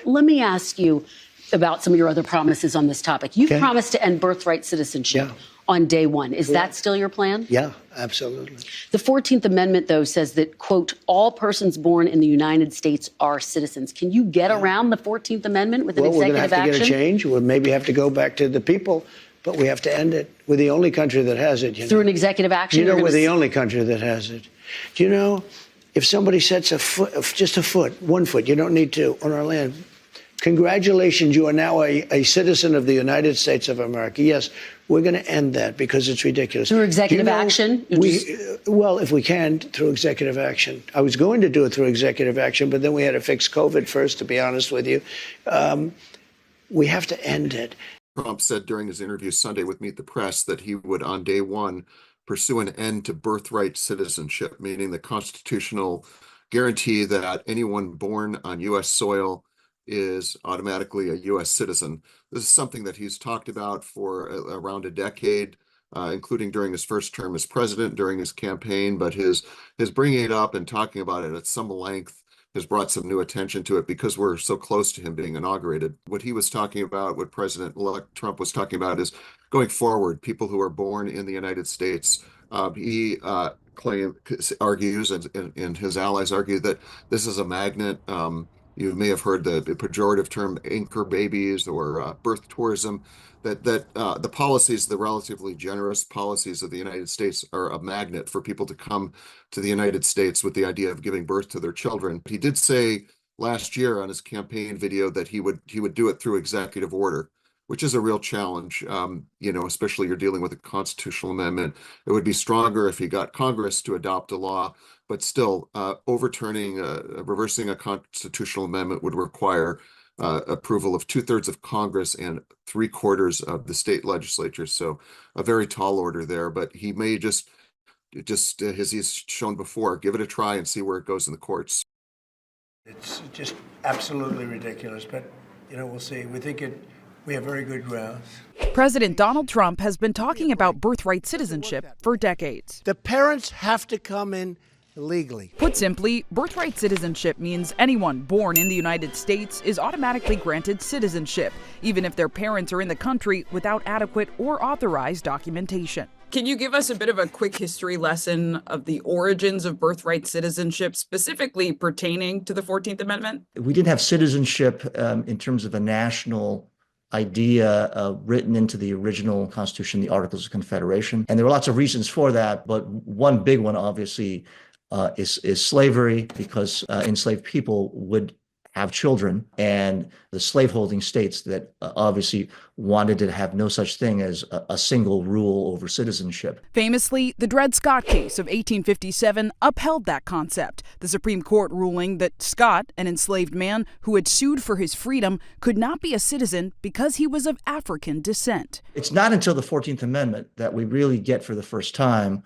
let me ask you about some of your other promises on this topic. You've promised to end birthright citizenship on day one. Is that still your plan? Yeah, absolutely. The 14th Amendment, though, says that, quote, all persons born in the United States are citizens. Can you get around the 14th Amendment with an executive action? We're going to have to get a change. We'll maybe have to go back to the people, but we have to end it. We're the only country that has it. Through an executive action? We're the only country that has it. Do you know, if somebody sets a foot, just a foot, 1 foot, you don't need two, on our land, congratulations, you are now a citizen of the United States of America. Yes, we're going to end that because it's ridiculous. Through executive action? Well, if we can, through executive action. I was going to do it through executive action, but then we had to fix COVID first, to be honest with you. We have to end it. Trump said during his interview Sunday with Meet the Press that he would, on day one, pursue an end to birthright citizenship, meaning the constitutional guarantee that anyone born on U.S. soil is automatically a U.S. citizen. This is something that he's talked about for around a decade, including during his first term as president, during his campaign. But his bringing it up and talking about it at some length has brought some new attention to it because we're so close to him being inaugurated. What he was talking about, what President-elect Trump was talking about, is going forward, people who are born in the United States. He argues, and his allies argue, that this is a magnet. You may have heard the pejorative term anchor babies or birth tourism, that the policies, the relatively generous policies of the United States, are a magnet for people to come to the United States with the idea of giving birth to their children. He did say last year on his campaign video that he would do it through executive order, which is a real challenge, especially you're dealing with a constitutional amendment. It would be stronger if he got Congress to adopt a law, but still reversing a constitutional amendment would require approval of 2/3 of Congress and 3/4 of the state legislature. So a very tall order there, but he may just as he's shown before, give it a try and see where it goes in the courts. It's just absolutely ridiculous, but we'll see. We have very good grounds. President Donald Trump has been talking about birthright citizenship for decades. The parents have to come in legally. Put simply, birthright citizenship means anyone born in the United States is automatically granted citizenship, even if their parents are in the country without adequate or authorized documentation. Can you give us a bit of a quick history lesson of the origins of birthright citizenship, specifically pertaining to the 14th Amendment? We didn't have citizenship in terms of a national idea written into the original Constitution, the Articles of Confederation. And there were lots of reasons for that, but one big one, obviously, is slavery, because enslaved people would have children, and the slaveholding states that obviously wanted to have no such thing as a single rule over citizenship. Famously, the Dred Scott case of 1857 upheld that concept, the Supreme Court ruling that Scott, an enslaved man who had sued for his freedom, could not be a citizen because he was of African descent. It's not until the 14th Amendment that we really get, for the first time,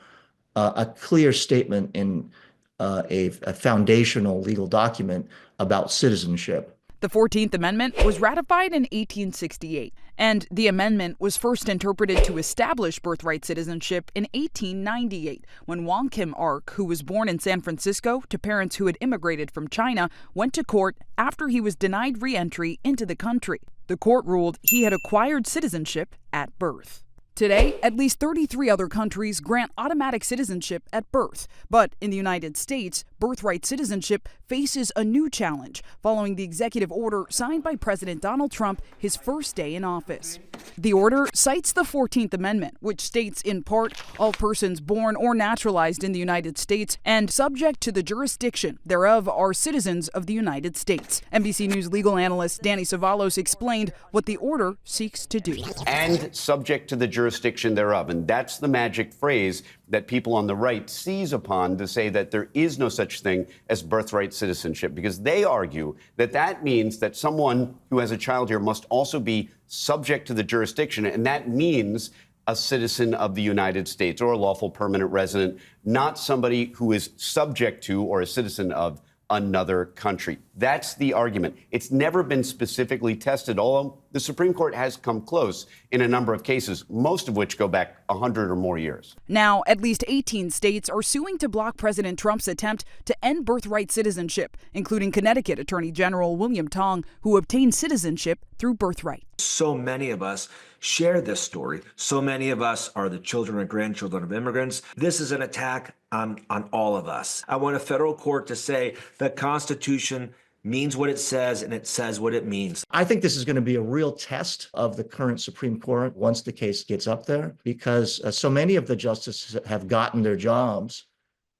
a clear statement in a foundational legal document about citizenship. The 14th Amendment was ratified in 1868, and the amendment was first interpreted to establish birthright citizenship in 1898, when Wong Kim Ark, who was born in San Francisco to parents who had immigrated from China, went to court after he was denied re-entry into the country. The court ruled he had acquired citizenship at birth. Today, at least 33 other countries grant automatic citizenship at birth. But in the United States, birthright citizenship faces a new challenge following the executive order signed by President Donald Trump his first day in office. The order cites the 14th Amendment, which states in part, all persons born or naturalized in the United States and subject to the jurisdiction thereof are citizens of the United States. NBC News legal analyst Danny Savalos explained what the order seeks to do. And subject to the jurisdiction thereof. And that's the magic phrase that people on the right seize upon to say that there is no such thing as birthright citizenship, because they argue that that means that someone who has a child here must also be subject to the jurisdiction, and that means a citizen of the United States or a lawful permanent resident, not somebody who is subject to or a citizen of another country. That's the argument. It's never been specifically tested, although the Supreme Court has come close in a number of cases, most of which go back 100 or more years. Now, at least 18 states are suing to block President Trump's attempt to end birthright citizenship, including Connecticut Attorney General William Tong, who obtained citizenship through birthright. So many of us share this story. So many of us are the children and grandchildren of immigrants. This is an attack on all of us. I want a federal court to say the Constitution means what it says and it says what it means. I think this is going to be a real test of the current Supreme Court once the case gets up there, because so many of the justices have gotten their jobs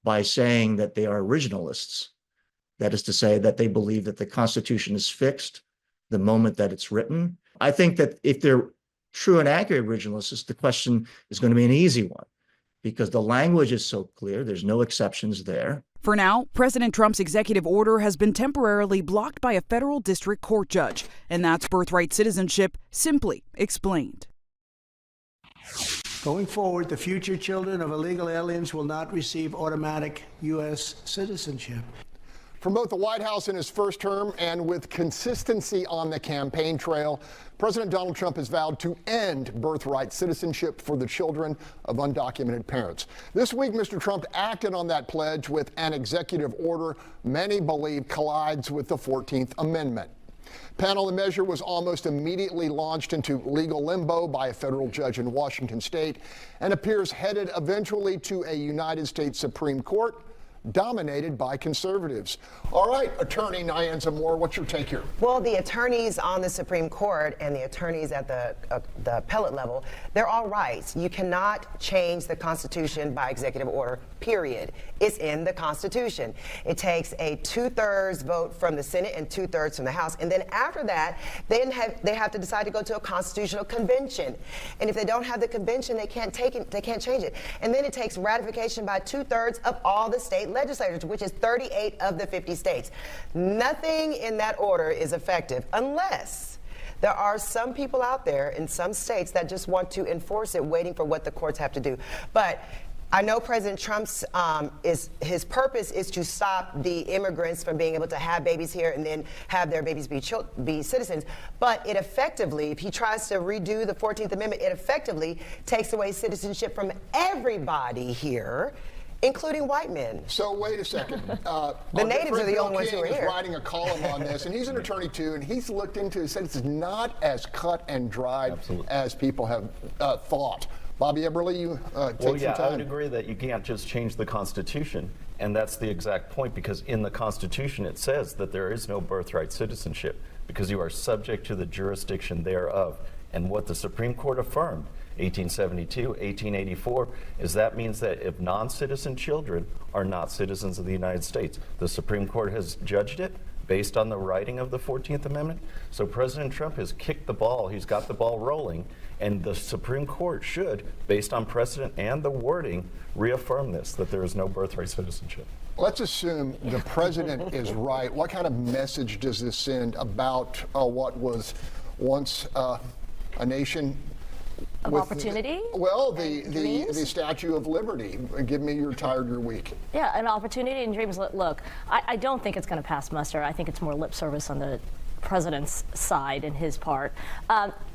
by saying that they are originalists. That is to say that they believe that the Constitution is fixed the moment that it's written. I think that if they're true and accurate originalists, the question is going to be an easy one because the language is so clear. There's no exceptions there. For now, President Trump's executive order has been temporarily blocked by a federal district court judge, and that's birthright citizenship simply explained. Going forward, the future children of illegal aliens will not receive automatic U.S. citizenship. From both the White House in his first term and with consistency on the campaign trail, President Donald Trump has vowed to end birthright citizenship for the children of undocumented parents. This week, Mr. Trump acted on that pledge with an executive order many believe collides with the 14th Amendment. Panel, the measure was almost immediately launched into legal limbo by a federal judge in Washington state and appears headed eventually to a United States Supreme Court dominated by conservatives. All right, Attorney Nyanza Moore, what's your take here? Well, the attorneys on the Supreme Court and the attorneys at the appellate level, they're all right. You cannot change the Constitution by executive order, period. It's in the Constitution. It takes a 2/3 vote from the Senate and 2/3 from the House. And then after that, they have to decide to go to a constitutional convention. And if they don't have the convention, they can't change it. And then it takes ratification by 2/3 of all the state legislators, which is 38 of the 50 states. Nothing in that order is effective unless there are some people out there in some states that just want to enforce it, waiting for what the courts have to do. But I know President Trump's his purpose is to stop the immigrants from being able to have babies here and then have their babies be citizens. But it effectively, if he tries to redo the 14th Amendment, it effectively takes away citizenship from everybody here, including white men. So wait a second. The natives are the only ones who are here. here. Writing a column on this, and he's an attorney too, and he's looked into it, said it's not as cut and dried as people have thought. Bobby Eberle, you take some time. I would agree that you can't just change the Constitution, and that's the exact point, because in the Constitution it says that there is no birthright citizenship, because you are subject to the jurisdiction thereof. And what the Supreme Court affirmed, 1872, 1884, is that means that if non-citizen children are not citizens of the United States, the Supreme Court has judged it based on the writing of the 14th Amendment. So President Trump has kicked the ball, he's got the ball rolling, and the Supreme Court should, based on precedent and the wording, reaffirm this, that there is no birthright citizenship. Let's assume the president is right. What kind of message does this send about what was once a nation of opportunity? The Statue of Liberty. Give me your tired, your week. Yeah, an opportunity and dreams. Look, I don't think it's going to pass muster. I think it's more lip service on the president's side and his part.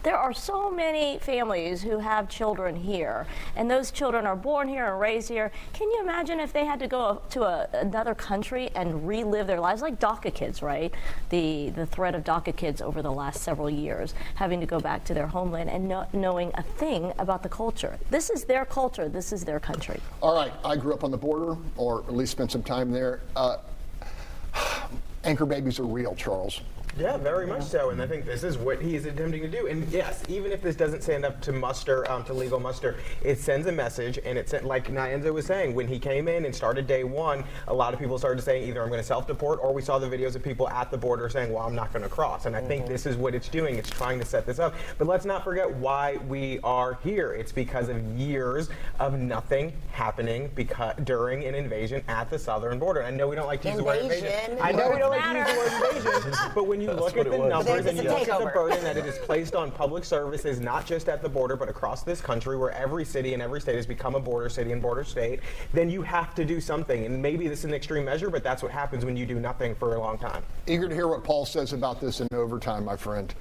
There are so many families who have children here, and those children are born here and raised here. Can you imagine if they had to go to another country and relive their lives, like DACA kids, right? The threat of DACA kids over the last several years, having to go back to their homeland and knowing a thing about the culture. This is their culture. This is their country. All right. I grew up on the border, or at least spent some time there. Anchor babies are real, Charles. Yeah, very much so, and I think this is what he's attempting to do. And yes, even if this doesn't stand up to muster, to legal muster, it sends a message, and it sent, like Nyanza was saying, when he came in and started day one, a lot of people started saying either I'm going to self-deport, or we saw the videos of people at the border saying, well, I'm not going to cross. And I think this is what it's doing. It's trying to set this up. But let's not forget why we are here. It's because of years of nothing happening during an invasion at the southern border. And I know we don't like to use the word invasion. I know we don't like to use the word invasion, but when you look at the numbers and you look at the burden that it is placed on public services, not just at the border, but across this country, where every city and every state has become a border city and border state, then you have to do something. And maybe this is an extreme measure, but that's what happens when you do nothing for a long time. Eager to hear what Paul says about this in overtime, my friend.